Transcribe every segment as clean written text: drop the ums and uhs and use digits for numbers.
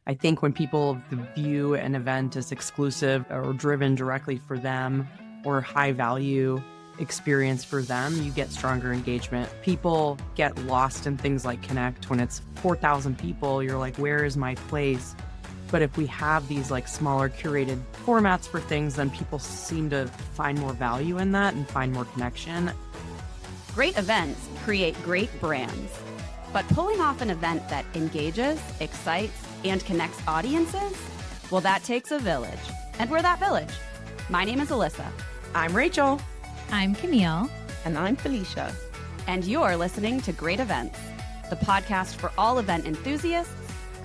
I think when people view an event as exclusive or driven directly for them or high value experience for them, you get stronger engagement. People get lost in things like Connect. When it's 4,000 people, you're like, where is my place? But if we have these like smaller curated formats for things, then people seem to find more value in that and find more connection. Great events create great brands. But pulling off an event that engages, excites, and connects audiences, well, that takes a village. And we're that village. My name is Alyssa. I'm Rachel. I'm Camille. And I'm Felicia. And you're listening to Great Events, the podcast for all event enthusiasts,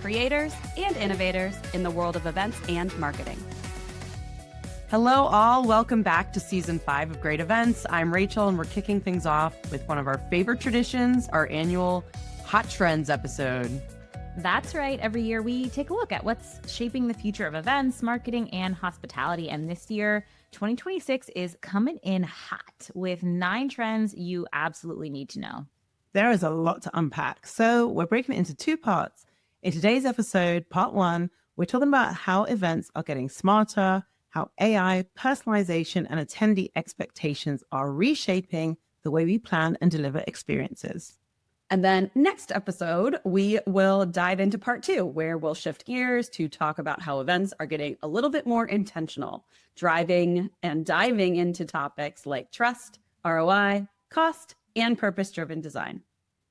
creators, and innovators in the world of events and marketing. Hello, all. Welcome back to Season 5 of Great Events. I'm Rachel, and we're kicking things off with one of our favorite traditions, our annual Hot Trends episode. That's right. Every year we take a look at what's shaping the future of events, marketing, and hospitality. And this year, 2026 is coming in hot with 9 trends you absolutely need to know. There is a lot to unpack, so we're breaking it into 2 parts. In today's episode, part 1, we're talking about how events are getting smarter, how AI, personalization, and attendee expectations are reshaping the way we plan and deliver experiences. And then next episode, we will dive into part 2, where we'll shift gears to talk about how events are getting a little bit more intentional, driving and diving into topics like trust, ROI, cost, and purpose-driven design.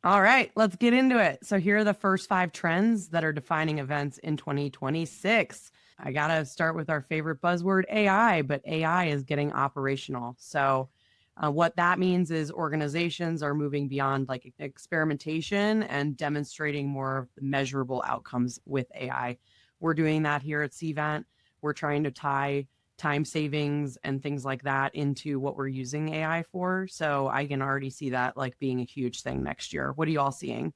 All right, let's get into it. So here are the first 5 trends that are defining events in 2026. I got to start with our favorite buzzword, AI, but AI is getting operational. So what that means is organizations are moving beyond like experimentation and demonstrating more measurable outcomes with AI. We're doing that here at Cvent. We're trying to tie time savings and things like that into what we're using AI for. So I can already see that like being a huge thing next year. What are you all seeing?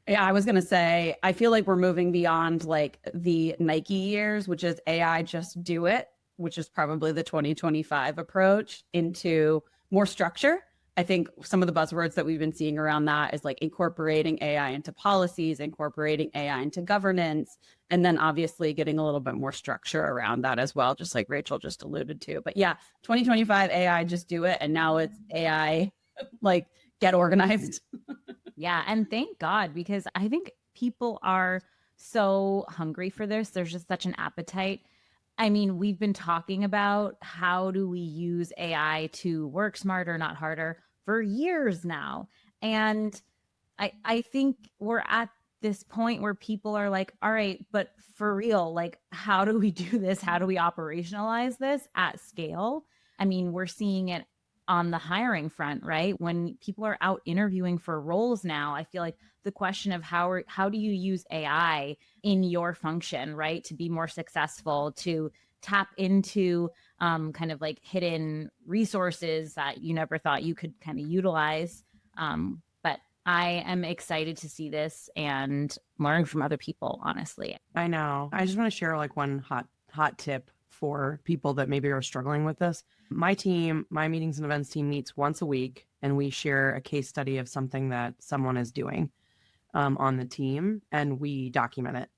Yeah, I was going to say, I feel like we're moving beyond like the Nike years, which is AI, just do it, which is probably the 2025 approach, into more structure. I think some of the buzzwords that we've been seeing around that is like incorporating AI into policies, incorporating AI into governance, and then obviously getting a little bit more structure around that as well, just like Rachel just alluded to. But yeah, 2025 AI, just do it. And now it's AI, like get organized. Yeah, and thank God, because I think people are so hungry for this. There's just such an appetite. I mean, we've been talking about how do we use AI to work smarter, not harder, for years now. And I think we're at this point where people are like, all right, but for real, like, how do we do this? How do we operationalize this at scale? I mean, we're seeing it on the hiring front, right? When people are out interviewing for roles now, I feel like the question of how do you use AI in your function, right? To be more successful, to tap into kind of like hidden resources that you never thought you could kind of utilize. But I am excited to see this and learn from other people, honestly. I know. I just want to share like one hot tip for people that maybe are struggling with this. My team, my meetings and events team meets once a week, and we share a case study of something that someone is doing on the team, and we document it.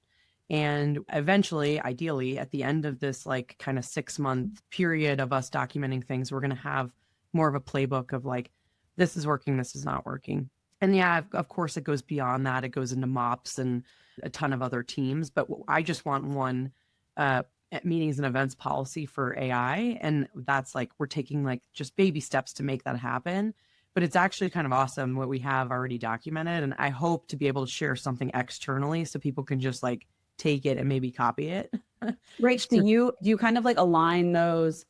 And eventually, ideally, at the end of this like kind of 6-month period of us documenting things, we're going to have more of a playbook of like, this is working, this is not working. And yeah, of course, it goes beyond that. It goes into MOPS and a ton of other teams. But I just want one meetings and events policy for AI. And that's like, we're taking like just baby steps to make that happen. But it's actually kind of awesome what we have already documented. And I hope to be able to share something externally so people can just like take it and maybe copy it. Rach, do you kind of like align those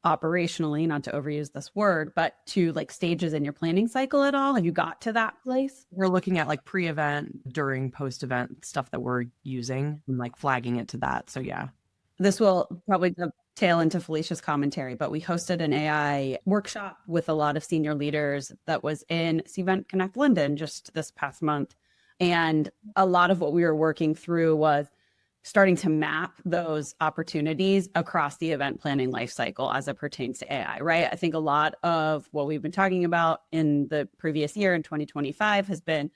operationally, not to overuse this word, but to like stages in your planning cycle at all? Have you got to that place? We're looking at like pre-event, during, post-event stuff that we're using and like flagging it to that. So yeah. This will probably tail into Felicia's commentary, but we hosted an AI workshop with a lot of senior leaders that was in Cvent Connect London just this past month. And a lot of what we were working through was starting to map those opportunities across the event planning lifecycle as it pertains to AI, right? I think a lot of what we've been talking about in the previous year in 2025 has been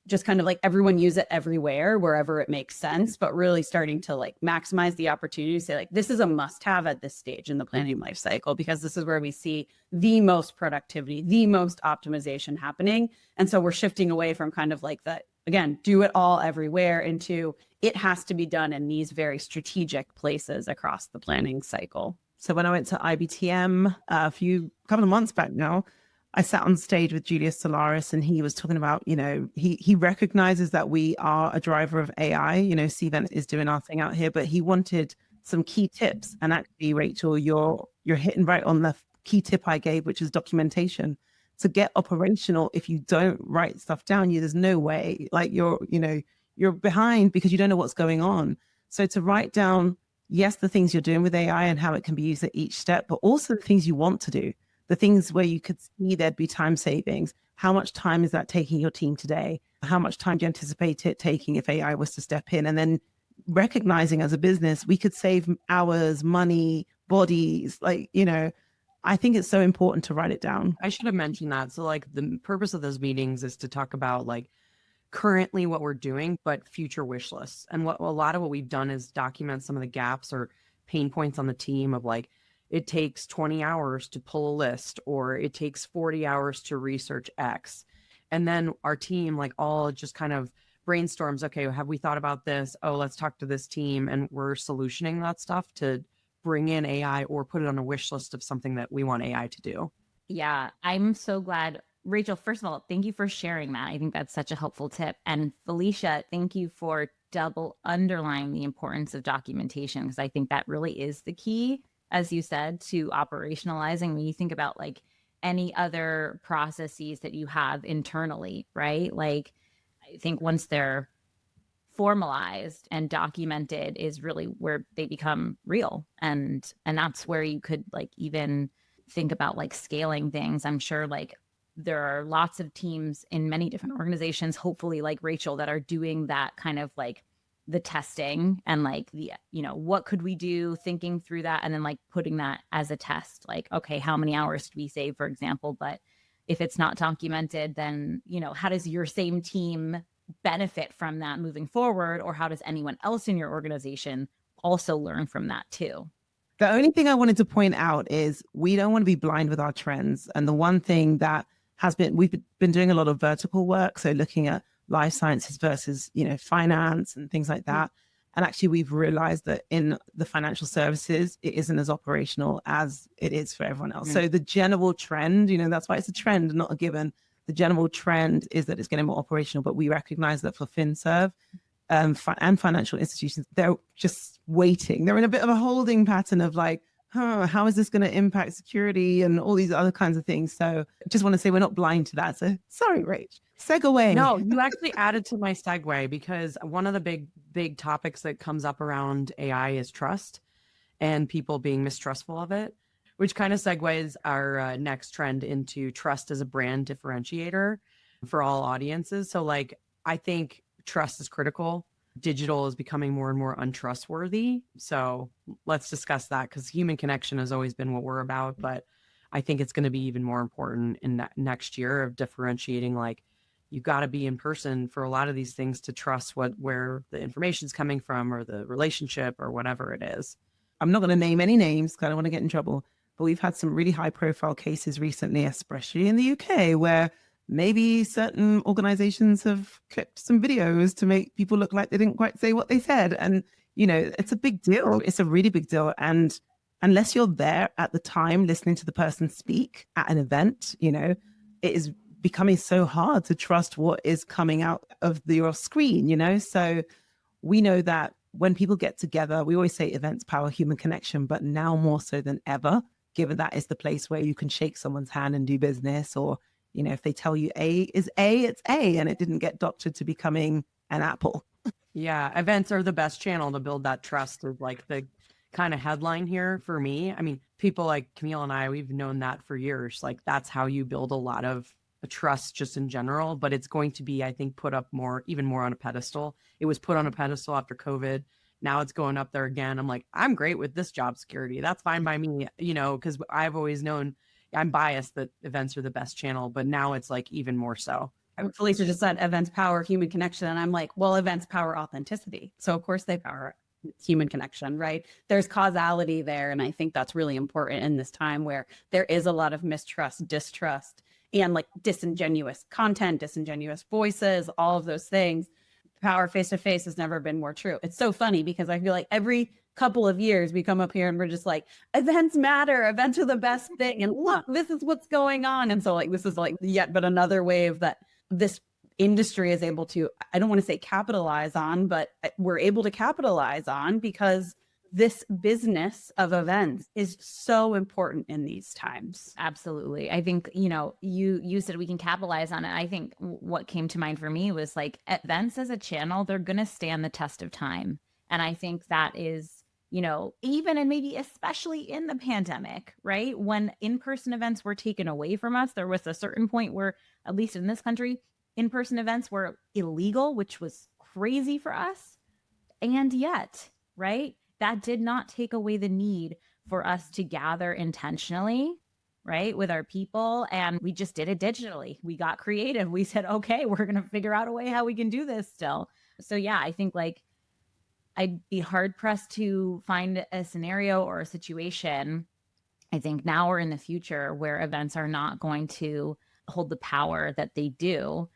just kind of like everyone use it everywhere, wherever it makes sense, but really starting to like maximize the opportunity to say like, this is a must have at this stage in the planning life cycle, because this is where we see the most productivity, the most optimization happening. And so we're shifting away from kind of like that, again, do it all everywhere into it has to be done in these very strategic places across the planning cycle. So when I went to IBTM a couple of months back now, I sat on stage with Julius Solaris, and he was talking about, he recognizes that we are a driver of AI. Cvent is doing our thing out here, but he wanted some key tips. And actually, Rachel, you're hitting right on the key tip I gave, which is documentation. To get operational, if you don't write stuff down, there's no way. Like you're behind because you don't know what's going on. So to write down, yes, the things you're doing with AI and how it can be used at each step, but also the things you want to do. The things where you could see there'd be time savings. How much time is that taking your team today? How much time do you anticipate it taking if AI was to step in? And then recognizing as a business, we could save hours, money, bodies. I think it's so important to write it down. I should have mentioned that. So like the purpose of those meetings is to talk about like currently what we're doing, but future wish lists. And a lot of what we've done is document some of the gaps or pain points on the team of like, it takes 20 hours to pull a list, or it takes 40 hours to research X. And then our team, like all just kind of brainstorms, okay, have we thought about this? Oh, let's talk to this team. And we're solutioning that stuff to bring in AI or put it on a wish list of something that we want AI to do. Yeah, I'm so glad. Rachel, first of all, thank you for sharing that. I think that's such a helpful tip. And Felicia, thank you for double underlining the importance of documentation, because I think that really is the key, as you said, to operationalizing when you think about like any other processes that you have internally, right? Like I think once they're formalized and documented is really where they become real. And that's where you could like even think about like scaling things. I'm sure like there are lots of teams in many different organizations, hopefully like Rachel, that are doing that kind of like the testing and like the, what could we do, thinking through that, and then like putting that as a test, like, okay, how many hours do we save, for example? But if it's not documented, then, how does your same team benefit from that moving forward? Or how does anyone else in your organization also learn from that too? The only thing I wanted to point out is we don't want to be blind with our trends. And the one thing that we've been doing a lot of vertical work. So looking at life sciences versus, finance and things like that. And actually, we've realized that in the financial services, it isn't as operational as it is for everyone else. So the general trend, that's why it's a trend, not a given. The general trend is that it's getting more operational, but we recognize that for FinServ and financial institutions, they're just waiting. They're in a bit of a holding pattern of like, how is this going to impact security and all these other kinds of things? So I just want to say we're not blind to that. So sorry, Rach. Segue. No, you actually added to my segue, because one of the big topics that comes up around AI is trust and people being mistrustful of it, which kind of segues our next trend into trust as a brand differentiator for all audiences. So like, I think trust is critical. Digital is becoming more and more untrustworthy. So let's discuss that, because human connection has always been what we're about. But I think it's going to be even more important in that next year of differentiating, like, you got to be in person for a lot of these things to trust where the information is coming from, or the relationship, or whatever it is. I'm not going to name any names because I don't want to get in trouble, but we've had some really high profile cases recently, especially in the UK, where maybe certain organizations have clipped some videos to make people look like they didn't quite say what they said. And, it's a big deal. It's a really big deal. And unless you're there at the time listening to the person speak at an event, it is becoming so hard to trust what is coming out of your screen, So we know that when people get together, we always say events power human connection, but now more so than ever, given that is the place where you can shake someone's hand and do business, or if they tell you A is A, it's A, and it didn't get doctored to becoming an apple. Yeah, events are the best channel to build that trust, is like the kind of headline here for me. I mean, people like Camille and I, we've known that for years. Like that's how you build a lot of trust just in general, but it's going to be, I think, put up even more on a pedestal. It was put on a pedestal after COVID. Now it's going up there again. I'm like, I'm great with this job security. That's fine by me, because I've always known, I'm biased that events are the best channel, but now it's like even more so. Felicia just said events power human connection. And I'm like, well, events power authenticity. So of course they power human connection, right? There's causality there. And I think that's really important in this time where there is a lot of mistrust, distrust, and like disingenuous content, disingenuous voices, all of those things. Power face to face has never been more true. It's so funny because I feel like every couple of years we come up here and we're just like, events matter, events are the best thing, and look, this is what's going on. And so like this is like yet but another wave that this industry is able to, I don't want to say capitalize on, but we're able to capitalize on because this business of events is so important in these times. Absolutely. I think, you said we can capitalize on it. I think what came to mind for me was like events as a channel, they're going to stand the test of time. And I think that is, even and maybe especially in the pandemic, right? When in-person events were taken away from us, there was a certain point where, at least in this country, in-person events were illegal, which was crazy for us. And yet, right? That did not take away the need for us to gather intentionally, right, with our people. And we just did it digitally. We got creative. We said, okay, we're going to figure out a way how we can do this still. So yeah, I think like I'd be hard pressed to find a scenario or a situation, I think now or in the future, where events are not going to hold the power that they do.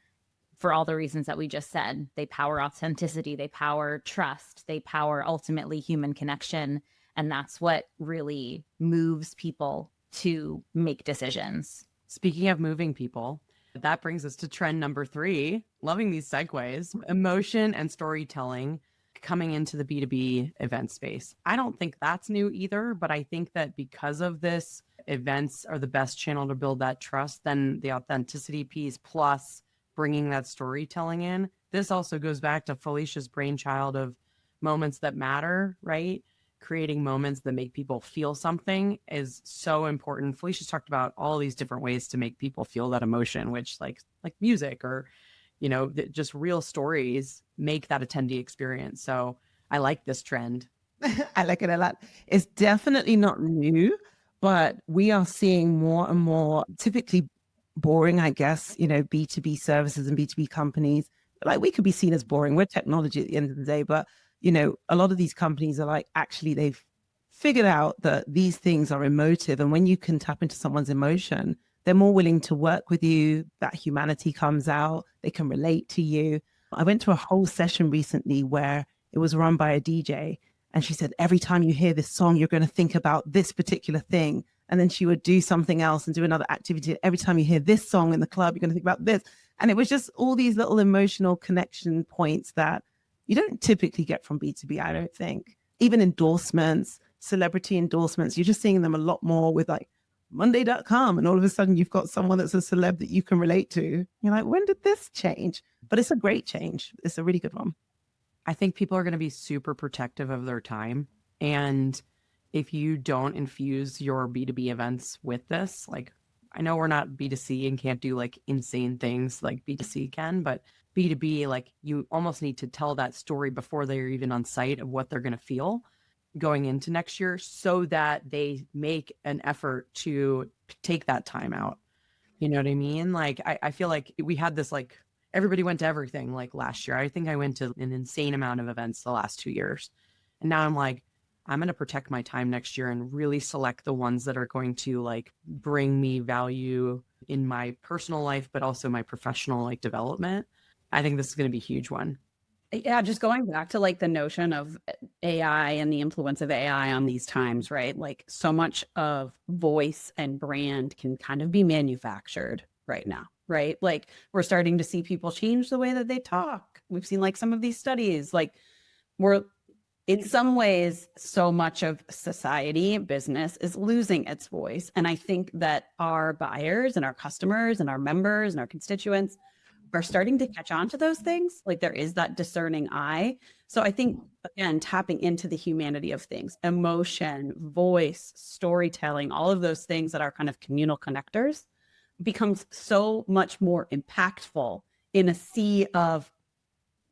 For all the reasons that we just said. They power authenticity, they power trust, they power ultimately human connection. And that's what really moves people to make decisions. Speaking of moving people, that brings us to trend number 3. Loving these segues, emotion and storytelling coming into the B2B event space. I don't think that's new either, but I think that because of this, events are the best channel to build that trust. Then the authenticity piece plus bringing that storytelling in. This also goes back to Felicia's brainchild of moments that matter, right? Creating moments that make people feel something is so important. Felicia's talked about all these different ways to make people feel that emotion, which like music or, just real stories make that attendee experience. So I like this trend. I like it a lot. It's definitely not new, but we are seeing more and more typically boring, I guess, B2B services and B2B companies. Like we could be seen as boring. We're technology at the end of the day, but a lot of these companies are like, actually, they've figured out that these things are emotive. And when you can tap into someone's emotion, they're more willing to work with you. That humanity comes out. They can relate to you. I went to a whole session recently where it was run by a DJ. And she said, every time you hear this song, you're going to think about this particular thing. And then she would do something else and do another activity. Every time you hear this song in the club, you're going to think about this. And it was just all these little emotional connection points that you don't typically get from B2B, I don't think. Even endorsements, celebrity endorsements, you're just seeing them a lot more with like Monday.com. And all of a sudden you've got someone that's a celeb that you can relate to. You're like, when did this change? But it's a great change. It's a really good one. I think people are going to be super protective of their time. And if you don't infuse your B2B events with this, like I know we're not B2C and can't do like insane things like B2C can, but B2B, like you almost need to tell that story before they're even on site of what they're going to feel going into next year so that they make an effort to take that time out. You know what I mean? Like, I feel like we had this, like everybody went to everything like last year. I think I went to an insane amount of events the last 2 years. And now I'm like, I'm going to protect my time next year and really select the ones that are going to like bring me value in my personal life, but also my professional like development. I think this is going to be a huge one. Yeah, just going back to like the notion of AI and the influence of AI on these times, right? Like so much of voice and brand can kind of be manufactured right now, right? Like we're starting to see people change the way that they talk. We've seen like some of these studies, like we're in some ways, so much of society, business is losing its voice. And I think that our buyers and our customers and our members and our constituents are starting to catch on to those things. Like there is that discerning eye. So I think, again, tapping into the humanity of things, emotion, voice, storytelling, all of those things that are kind of communal connectors becomes so much more impactful in a sea of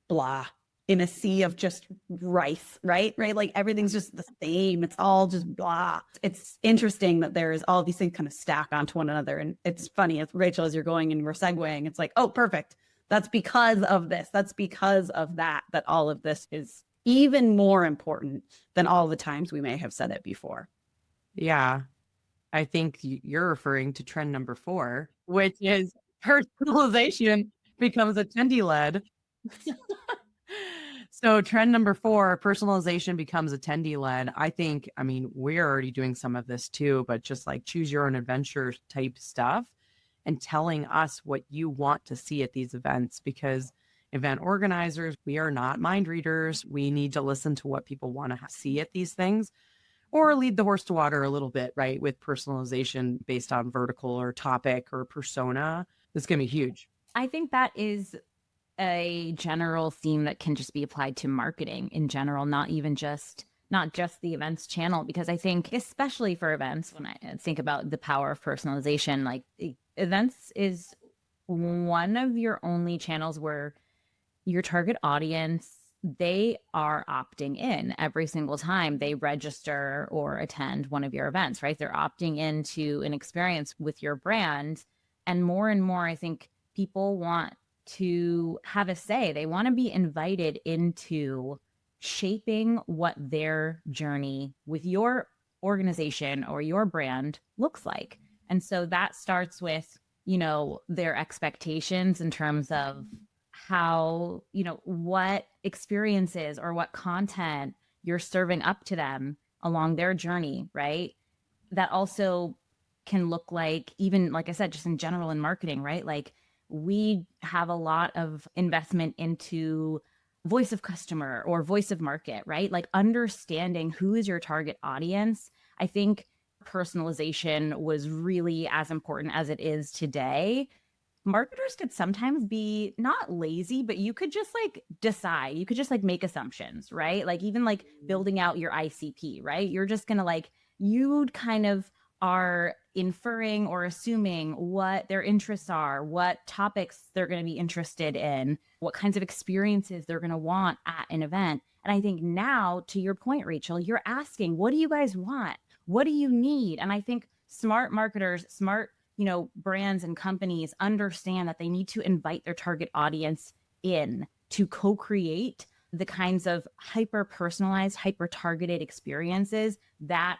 blah, in a sea of just rice, right? Right. Like everything's just the same. It's all just blah. It's interesting that there's all these things kind of stack onto one another. And it's funny, as Rachel, as you're going and we're segueing, it's like, oh, perfect. That's because of this. That's because of that, that all of this is even more important than all the times we may have said it before. Yeah. I think you're referring to trend number 4, which is personalization becomes attendee-led. So trend number 4, personalization becomes attendee-led. I mean, we're already doing some of this too, but just like choose your own adventure type stuff and telling us what you want to see at these events, because event organizers, we are not mind readers. We need to listen to what people want to see at these things, or lead the horse to water a little bit, right? With personalization based on vertical or topic or persona. It's going to be huge. I think that is a general theme that can just be applied to marketing in general, not just the events channel, because I think especially for events, when I think about the power of personalization, like events is one of your only channels where your target audience, they are opting in every single time they register or attend one of your events, right? They're opting into an experience with your brand. And more, I think people want to have a say. They want to be invited into shaping what their journey with your organization or your brand looks like. And so that starts with, their expectations in terms of how, what experiences or what content you're serving up to them along their journey, right? That also can look like, even like I said, just in general in marketing, right? Like we have a lot of investment into voice of customer or voice of market, right? Like understanding who is your target audience. I think personalization was really as important as it is today. Marketers could sometimes be not lazy, but you could just like decide, you could just like make assumptions, right? Like even like building out your ICP, right? You're just going to like, you kind of are inferring or assuming what their interests are, what topics they're going to be interested in, what kinds of experiences they're going to want at an event. And I think now, to your point, Rachel, you're asking, what do you guys want? What do you need? And I think smart marketers, smart brands and companies understand that they need to invite their target audience in to co-create the kinds of hyper-personalized, hyper-targeted experiences that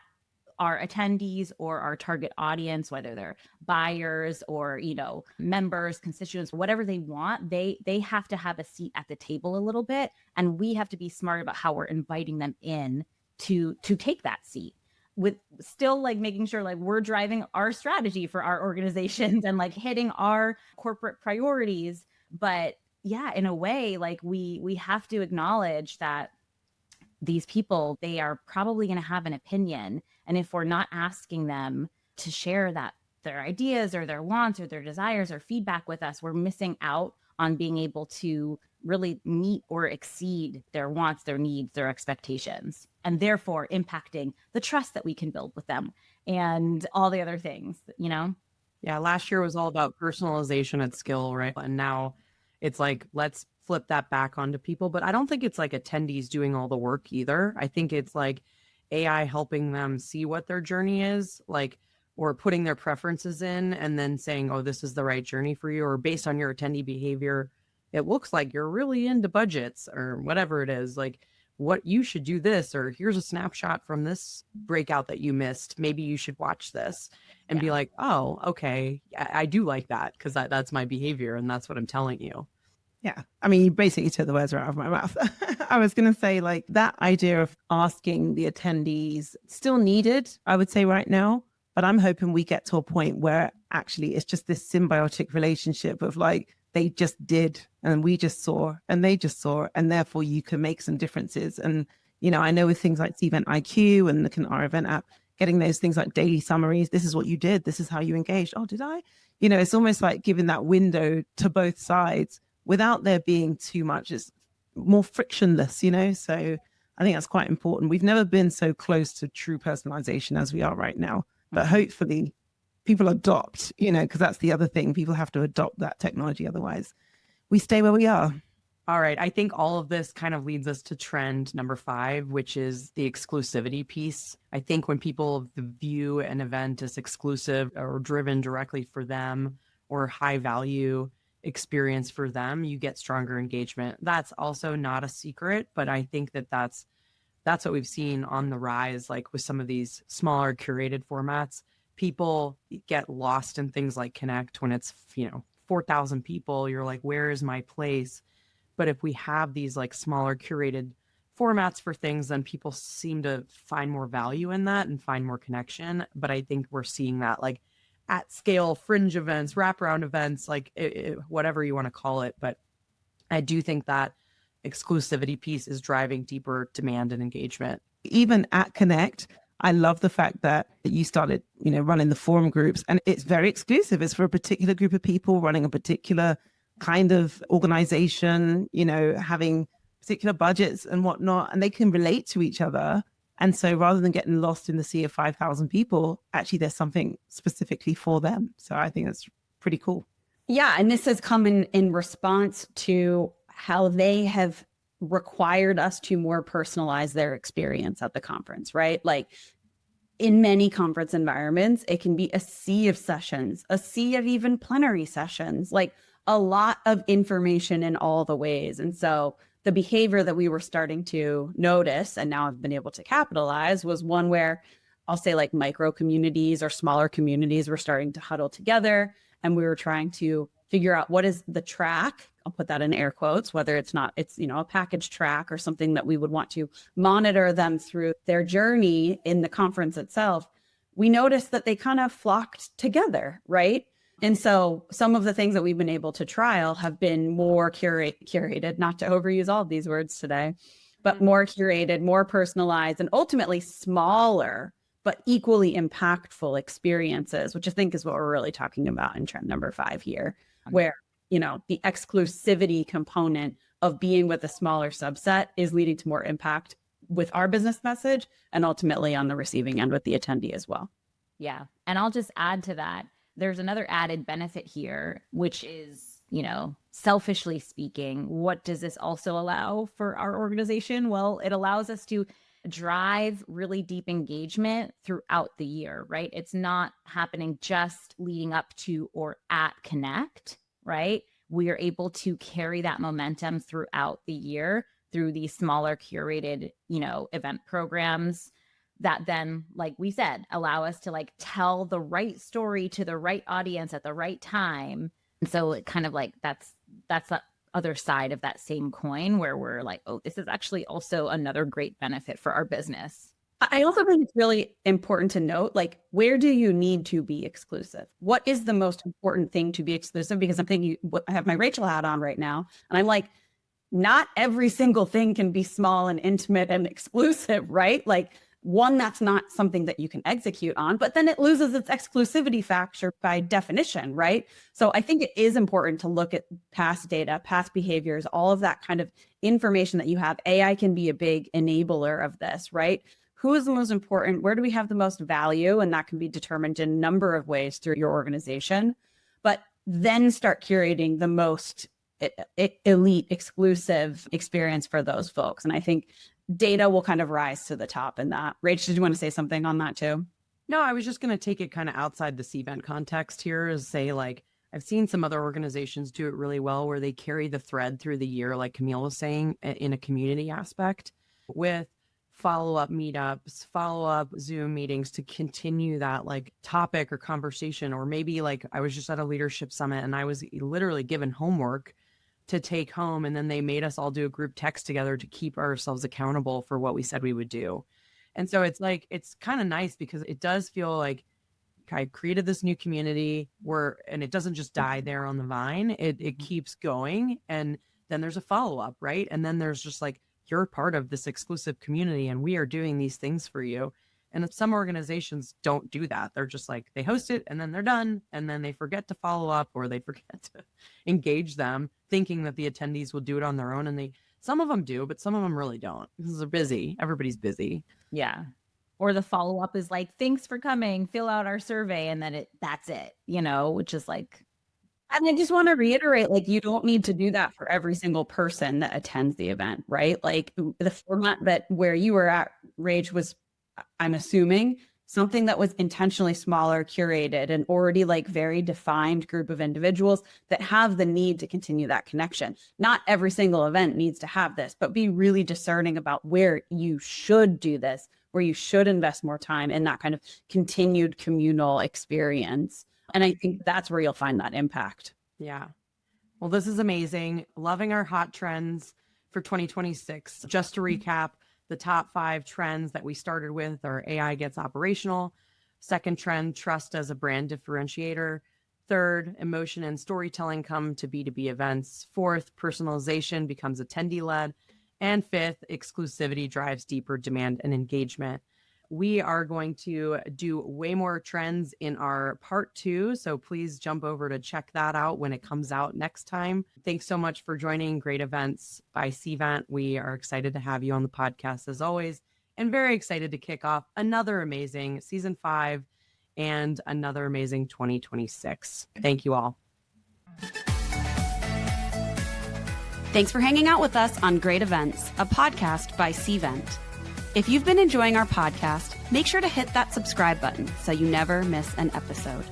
our attendees or our target audience, whether they're buyers or, members, constituents, whatever they want, they have to have a seat at the table a little bit. And we have to be smart about how we're inviting them in to take that seat, with still like making sure like we're driving our strategy for our organizations and like hitting our corporate priorities. But yeah, in a way, like we have to acknowledge that these people, they are probably going to have an opinion. And if we're not asking them to share that, their ideas or their wants or their desires or feedback with us, we're missing out on being able to really meet or exceed their wants, their needs, their expectations, and therefore impacting the trust that we can build with them and all the other things, Yeah, last year was all about personalization at scale, right? And now it's like, let's flip that back onto people. But I don't think it's like attendees doing all the work either. I think it's like AI helping them see what their journey is, like, or putting their preferences in and then saying, oh, this is the right journey for you, or based on your attendee behavior, it looks like you're really into budgets or whatever it is, like what you should do this, or here's a snapshot from this breakout that you missed. Maybe you should watch this and be like, oh, okay, I do like that because that's my behavior and that's what I'm telling you. Yeah. I mean, you basically took the words right out of my mouth. I was going to say like that idea of asking the attendees still needed, I would say right now, but I'm hoping we get to a point where actually it's just this symbiotic relationship of like, they just did and we just saw and they just saw, and therefore you can make some differences. And, I know with things like Cvent IQ and looking at our event app, getting those things like daily summaries, this is what you did, this is how you engaged. Oh, did I? It's almost like giving that window to both sides without there being too much. It's more frictionless, So I think that's quite important. We've never been so close to true personalization as we are right now, but hopefully people adopt, because that's the other thing. People have to adopt that technology. Otherwise we stay where we are. All right. I think all of this kind of leads us to trend number 5, which is the exclusivity piece. I think when people view an event as exclusive or driven directly for them or high value experience for them, you get stronger engagement. That's also not a secret, but I think that that's what we've seen on the rise, like with some of these smaller curated formats. People get lost in things like Connect when it's, 4,000 people. You're like, where is my place? But if we have these like smaller curated formats for things, then people seem to find more value in that and find more connection. But I think we're seeing that like at scale fringe events, wraparound events, like whatever you want to call it. But I do think that exclusivity piece is driving deeper demand and engagement. Even at Connect, I love the fact that you started, running the forum groups, and it's very exclusive. It's for a particular group of people running a particular kind of organization, having particular budgets and whatnot, and they can relate to each other. And so rather than getting lost in the sea of 5,000 people, actually there's something specifically for them. So I think that's pretty cool. Yeah. And this has come in response to how they have required us to more personalize their experience at the conference, right? Like in many conference environments, it can be a sea of sessions, a sea of even plenary sessions, like a lot of information in all the ways. And so the behavior that we were starting to notice and now have been able to capitalize was one where I'll say like micro communities or smaller communities were starting to huddle together, and we were trying to figure out what is the track. I'll put that in air quotes, whether it's a package track or something that we would want to monitor them through their journey in the conference itself. We noticed that they kind of flocked together, right? And so some of the things that we've been able to trial have been more curated, not to overuse all of these words today, but more curated, more personalized, and ultimately smaller, but equally impactful experiences, which I think is what we're really talking about in trend number 5 here, where, the exclusivity component of being with a smaller subset is leading to more impact with our business message and ultimately on the receiving end with the attendee as well. Yeah. And I'll just add to that. There's another added benefit here, which is, selfishly speaking, what does this also allow for our organization? Well, it allows us to drive really deep engagement throughout the year, right? It's not happening just leading up to or at Connect, right? We are able to carry that momentum throughout the year through these smaller curated, event programs that then, like we said, allow us to like tell the right story to the right audience at the right time. And so it kind of like that's the other side of that same coin where we're like, oh, this is actually also another great benefit for our business. I also think it's really important to note, like, where do you need to be exclusive? What is the most important thing to be exclusive? Because I'm thinking, I have my Rachel hat on right now, and I'm like, not every single thing can be small and intimate and exclusive, right? Like, one, that's not something that you can execute on, but then it loses its exclusivity factor by definition, right? So I think it is important to look at past data, past behaviors, all of that kind of information that you have. AI can be a big enabler of this, right? Who is the most important? Where do we have the most value? And that can be determined in a number of ways through your organization. But then start curating the most elite, exclusive experience for those folks. And I think data will kind of rise to the top in that. Rach, did you want to say something on that too? No, I was just going to take it kind of outside the Cvent context here, is say like, I've seen some other organizations do it really well where they carry the thread through the year, like Camille was saying, in a community aspect with follow-up meetups, follow-up Zoom meetings to continue that like topic or conversation. Or maybe like I was just at a leadership summit and I was literally given homework to take home, and then they made us all do a group text together to keep ourselves accountable for what we said we would do. And so it's like, it's kind of nice because it does feel like I created this new community and it doesn't just die there on the vine. It keeps going. And then there's a follow-up, right? And then there's just like, you're part of this exclusive community and we are doing these things for you. And some organizations don't do that. They're just like, they host it and then they're done. And then they forget to follow up or they forget to engage them, thinking that the attendees will do it on their own. And some of them do, but some of them really don't because they're busy. Everybody's busy. Yeah. Or the follow-up is like, thanks for coming, fill out our survey. And then that's it, which is like, And I just want to reiterate, like, you don't need to do that for every single person that attends the event, right? Like the format that where you were at, Rage, was, I'm assuming, something that was intentionally smaller, curated, and already like very defined group of individuals that have the need to continue that connection. Not every single event needs to have this, but be really discerning about where you should do this, where you should invest more time in that kind of continued communal experience. And I think that's where you'll find that impact. Yeah. Well, this is amazing. Loving our hot trends for 2026. Just to recap, the top 5 trends that we started with are AI gets operational. Second trend, trust as a brand differentiator. Third, emotion and storytelling come to B2B events. Fourth, personalization becomes attendee-led. And fifth, exclusivity drives deeper demand and engagement. We are going to do way more trends in our part 2. So please jump over to check that out when it comes out next time. Thanks so much for joining Great Events by Cvent. We are excited to have you on the podcast as always, and very excited to kick off another amazing season 5 and another amazing 2026. Thank you all. Thanks for hanging out with us on Great Events, a podcast by Cvent. If you've been enjoying our podcast, make sure to hit that subscribe button so you never miss an episode.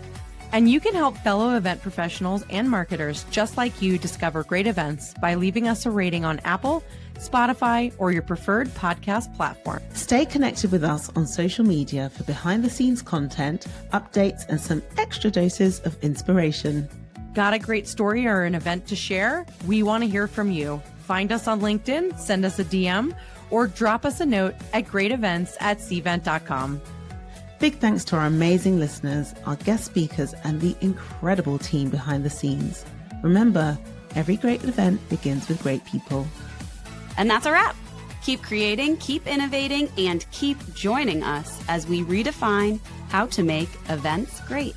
And you can help fellow event professionals and marketers just like you discover great events by leaving us a rating on Apple, Spotify, or your preferred podcast platform. Stay connected with us on social media for behind-the-scenes content, updates, and some extra doses of inspiration. Got a great story or an event to share? We want to hear from you. Find us on LinkedIn, send us a DM, or drop us a note at greatevents@cvent.com. Big thanks to our amazing listeners, our guest speakers, and the incredible team behind the scenes. Remember, every great event begins with great people. And that's a wrap. Keep creating, keep innovating, and keep joining us as we redefine how to make events great.